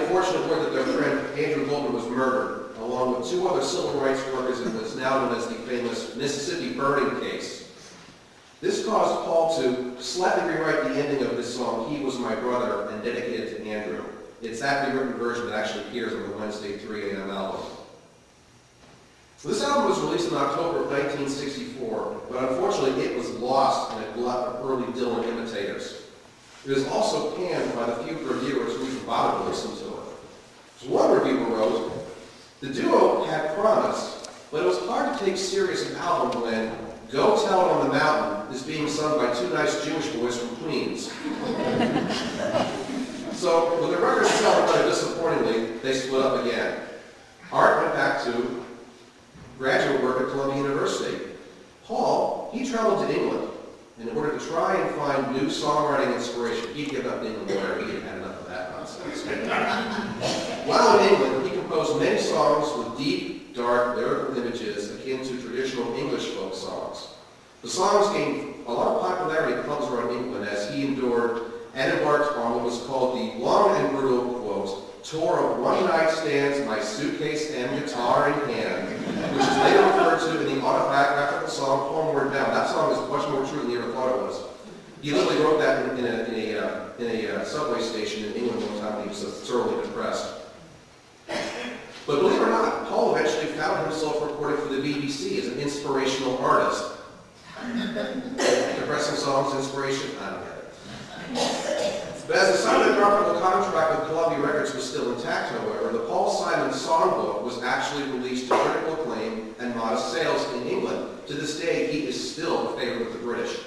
unfortunate word that their friend Andrew Goldman was murdered, along with 2 other civil rights workers in what's now known as the famous Mississippi burning case. This caused Paul to slightly rewrite the ending of this song, He Was My Brother, and dedicate it to Andrew. It's that rewritten version that actually appears on the Wednesday 3 a.m. album. So this album was released in October of 1964, but unfortunately it was lost in a glut of early Dylan imitators. It was also panned by the few reviewers who even bothered to listen to it. So one reviewer wrote, "The duo had promise, but it was hard to take serious an album when Go Tell It on the Mountain is being sung by 2 nice Jewish boys from Queens." So when the record sold rather disappointingly, they split up again. Art went back to graduate work at Columbia University. Paul, he traveled to England in order to try and find new songwriting inspiration. He'd given up England where he had had enough of that nonsense. While in England, he composed many songs with deep, dark, lyrical images akin to traditional English folk songs. The songs gained a lot of popularity in clubs around England as he endured and embarked on what was called the long and brutal, quote, tour of one-night stands, my suitcase and guitar in hand, which is later referred to in the autobiographical song Homeward Bound. That song is much more true than you ever thought it was. He literally wrote that in a subway station in England one time when he was so thoroughly depressed. But believe it or not, Paul eventually found himself recording for the BBC as an inspirational artist. Depressing songs, inspiration, I don't get it. But as the Simon & Garfunkel contract with Columbia Records was still intact, however, the Paul Simon songbook was actually released to critical acclaim and modest sales in England. To this day, he is still a favorite of the British.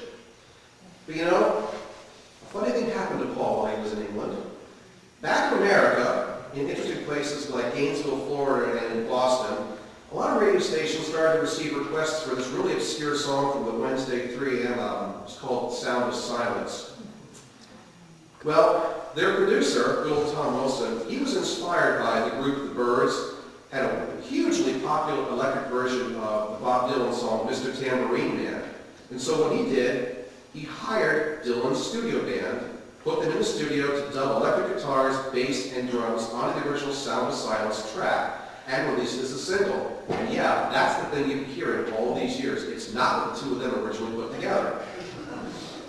But you know, a funny thing happened to Paul while he was in England. Back in America, in interesting places like Gainesville, Florida, and in Boston, a lot of radio stations started to receive requests for this really obscure song from the Wednesday 3 a.m. album. It's called Sound of Silence. Well, their producer, Bill Tom Wilson, he was inspired by the group The Byrds, had a hugely popular electric version of the Bob Dylan song, Mr. Tambourine Man. And so what he did, he hired Dylan's studio band, put them in the studio to dub electric guitars, bass, and drums onto the original Sound of Silence track, and released it as a single. And yeah, that's the thing you've been hearing all these years. It's not what the 2 of them originally put together.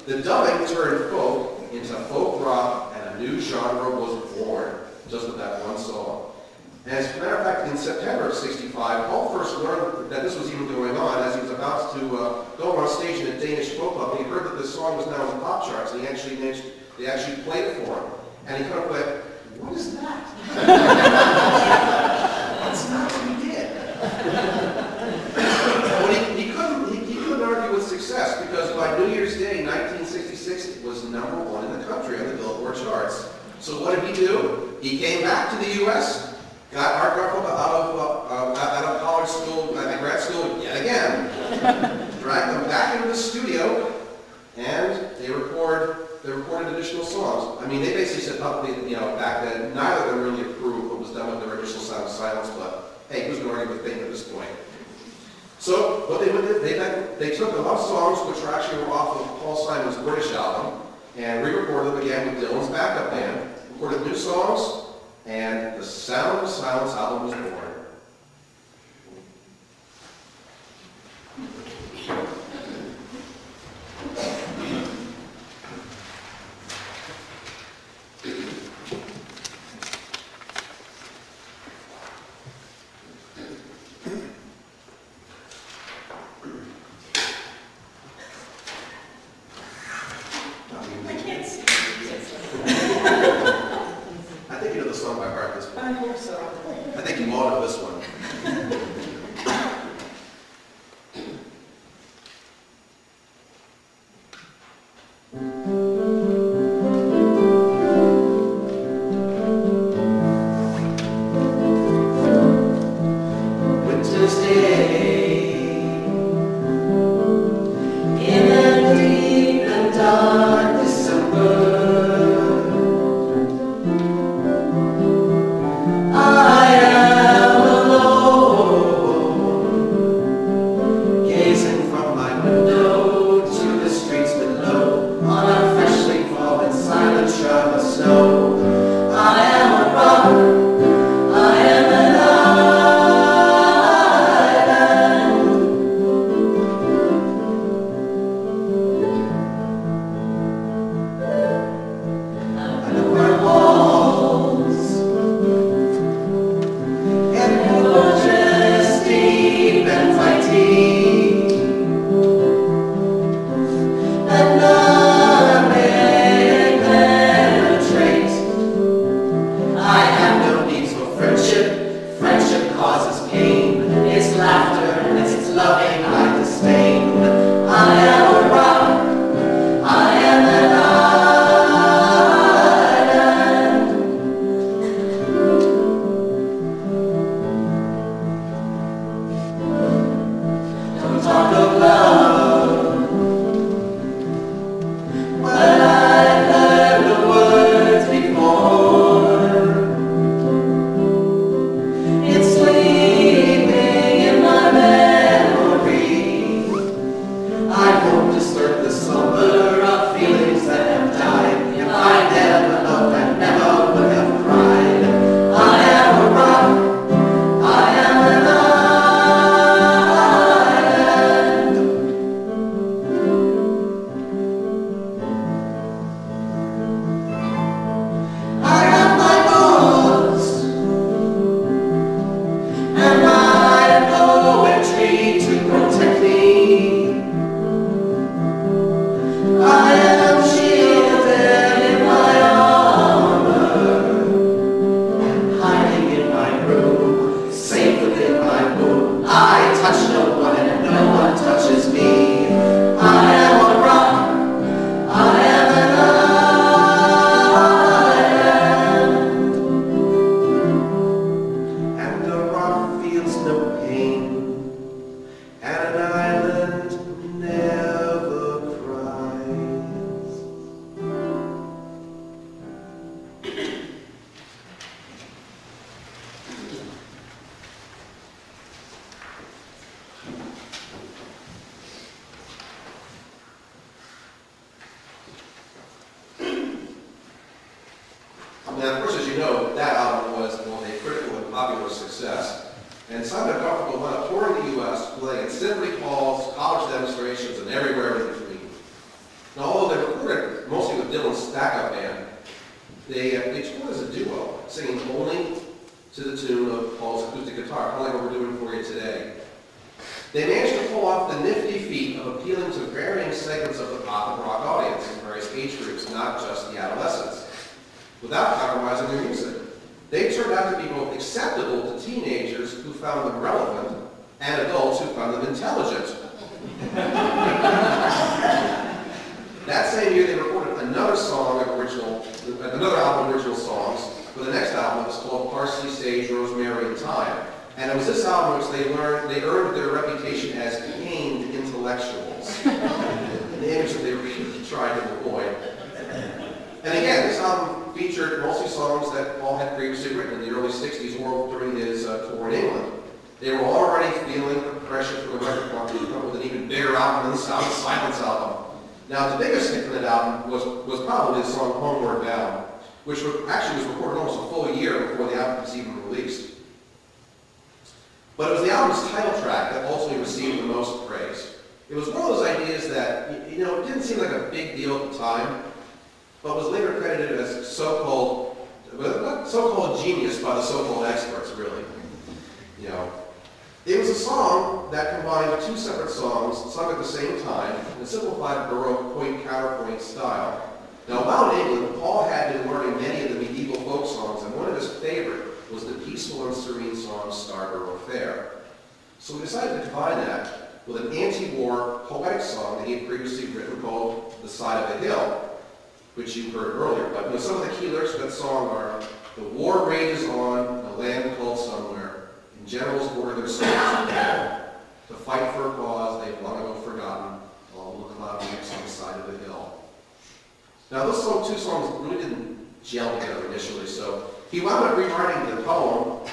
The dubbing turned folk into folk rock, and a new genre was born, just with that one song. And as a matter of fact, in September of '65, Paul first learned that this was even going on as he was about to go on stage in a Danish folk club, and he heard that this song was now in the pop charts, and they actually played it for him. And he kind of went, what is that? That's not what he did. But he couldn't argue with success, because by New Year's Day, 1966, it was #1 in the country on the Billboard charts. So what did he do? He came back to the U.S., got Art Garfunkel out of college school, grad school yet again, dragged them back into the studio, and they recorded additional songs. I mean, they basically said publicly, back then, neither of them really approved what was done with their original Sound of Silence, but hey, who's going to argue with fate at this point? So what they did, they took a lot of songs which actually were off of Paul Simon's British album and re-recorded them again with Dylan's backup band, recorded new songs, and the Sound of Silence album was born. I am alone. popular success. And Simon and Garfunkel went on touring the U.S., playing at symphony halls, college demonstrations, and everywhere in between. Now, although they recorded mostly with Dylan's backup band, they toured as a duo, singing only to the tune of Paul's acoustic guitar, kind of like what we're doing for you today. They managed to pull off the nifty feat of appealing to varying segments of the pop and rock audience in various age groups, not just the adolescents, without compromising their music. They turned out to be both acceptable to teenagers who found them relevant and adults who found them intelligent. That same year, they recorded another album of original songs for the next album that was called Parsley, Sage, Rosemary, and Thyme. And it was this album which they earned their reputation as pained intellectuals, an image that they really tried to avoid. And again, this album featured mostly songs that Paul had previously written in the early 60s or during his tour in England. They were already feeling the pressure from the record company to come up with an even bigger album than the Sound of Silence album. Now, the biggest hit from that album was probably the song Homeward Bound, which actually was recorded almost a full year before the album was even released. But it was the album's title track that ultimately received the most praise. It was one of those ideas that, it didn't seem like a big deal at the time, but was later credited as so-called genius by the so-called experts, really. It was a song that combined two separate songs sung at the same time in a simplified Baroque point-counterpoint style. Now, while in England, Paul had been learning many of the medieval folk songs, and one of his favorite was the peaceful and serene song Scarborough Fair. So we decided to combine that with an anti-war poetic song that he had previously written called The Side of a Hill, which you heard earlier. But some of the key lyrics of that song are, "The war rages on in a land called somewhere, and generals order their soldiers to fight for a cause they've long ago forgotten, all the cloud makes on the side of the hill." Now, those two songs really didn't gel together initially, so he wound up rewriting the poem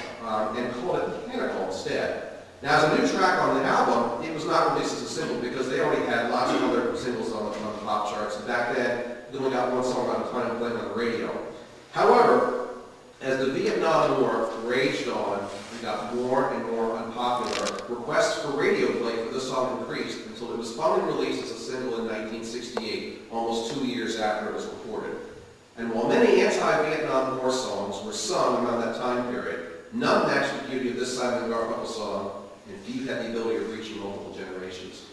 and called it Pinnacle instead. Now, as a new track on the album, it was not released as a single because they already had lots of other singles on the pop charts. And back then, they only got one song at a time playing on the radio. However, as the Vietnam War raged on and got more and more unpopular, requests for radio play for this song increased until it was finally released as a single in 1968, almost 2 years after it was recorded. And while many anti-Vietnam War songs were sung around that time period, none matched the beauty of this Simon and Garfunkel song, and few had the ability of reaching multiple generations.